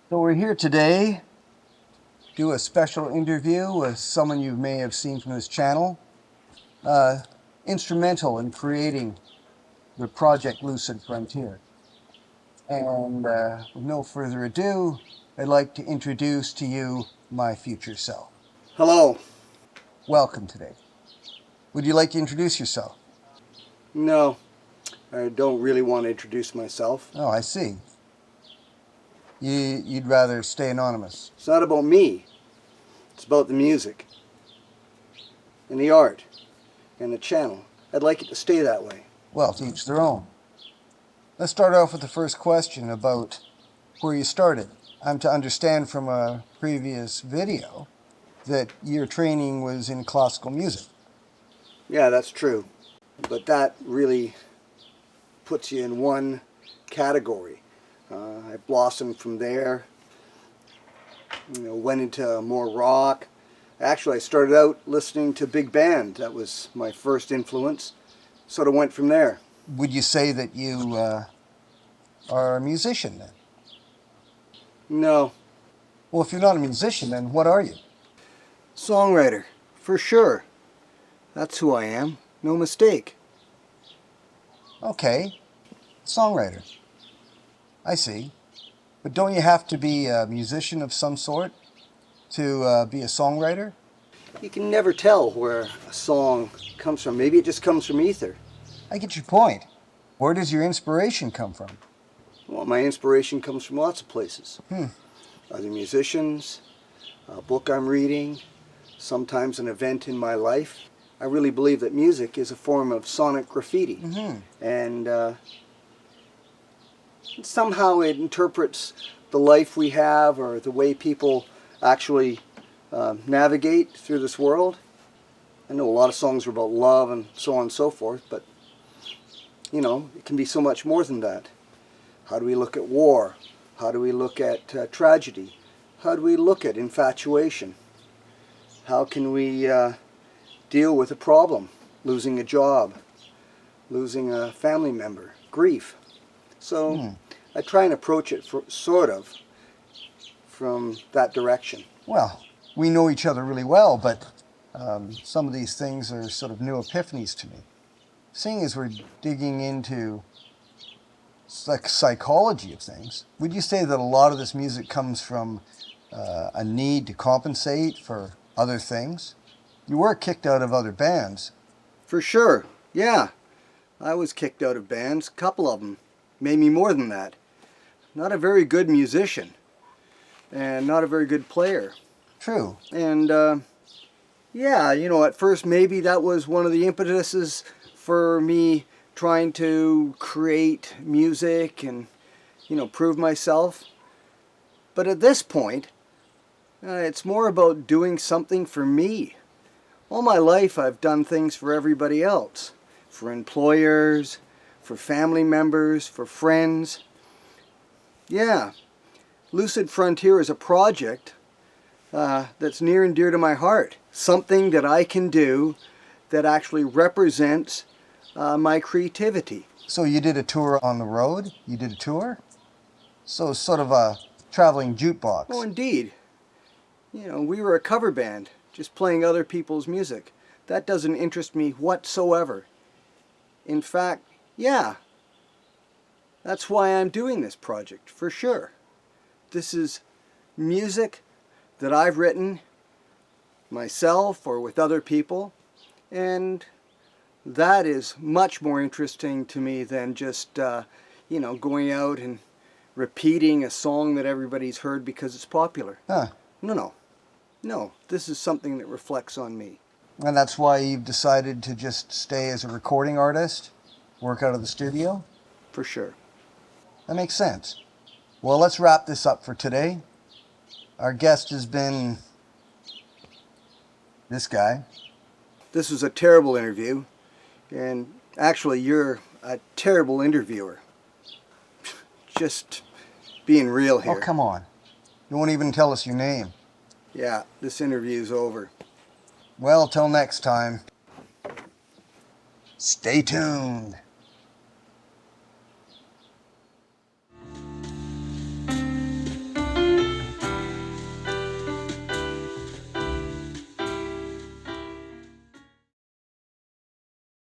So we're here today to do a special interview with someone you may have seen from this channel, instrumental in creating the project Lucid Frontier. And with no further ado, I'd like to introduce to you my future self. Hello. Welcome today. Would you like to introduce yourself? No, I don't really want to introduce myself. Oh, I see. You'd rather stay anonymous. It's not about me. It's about the music and the art and the channel. I'd like it to stay that way. Well, to each their own. Let's start off with the first question about where you started. I'm to understand from a previous video that your training was in classical music. Yeah, that's true. But that really puts you in one category. I blossomed from there, went into more rock. Actually, I started out listening to big band. That was my first influence. Sort of went from there. Would you say that you are a musician then? No. Well, if you're not a musician, then what are you? Songwriter, for sure. That's who I am. No mistake. Okay, songwriter. I see. But don't you have to be a musician of some sort to be a songwriter? You can never tell where a song comes from. Maybe it just comes from ether. I get your point. Where does your inspiration come from? Well, my inspiration comes from lots of places. Other musicians, a book I'm reading, sometimes an event in my life. I really believe that music is a form of sonic graffiti. And somehow it interprets the life we have or the way people actually navigate through this world. I know a lot of songs are about love and so on and so forth, but you know, it can be so much more than that. How do we look at war? How do we look at tragedy? How do we look at infatuation? How can we deal with a problem? Losing a job, losing a family member, grief. So I try and approach it sort of from that direction. Well, we know each other really well, but some of these things are sort of new epiphanies to me. Seeing as we're digging into psychology of things, would you say that a lot of this music comes from a need to compensate for other things? You were kicked out of other bands. For sure, yeah. I was kicked out of bands, a couple of them. Maybe more than that. Not a very good musician and not a very good player. True. And yeah, you know, at first maybe that was one of the impetuses for me trying to create music and, you know, prove myself. But at this point, it's more about doing something for me. All my life I've done things for everybody else. For employers, for family members, for friends. Yeah, Lucid Frontier is a project that's near and dear to my heart. Something that I can do that actually represents my creativity. So you did a tour on the road? You did a tour? So sort of a traveling jukebox. Oh, indeed. You know, we were a cover band, just playing other people's music. That doesn't interest me whatsoever. In fact, yeah, that's why I'm doing this project, for sure. This is music that I've written myself or with other people, and that is much more interesting to me than just, you know, going out and repeating a song that everybody's heard because it's popular. No, this is something that reflects on me. And that's why you've decided to just stay as a recording artist, work out of the studio? For sure. That makes sense. Well, let's wrap this up for today. Our guest has been this guy. This was a terrible interview, and actually you're a terrible interviewer. Just being real here. Oh, come on. You won't even tell us your name. Yeah, this interview's over. Well, till next time. Stay tuned.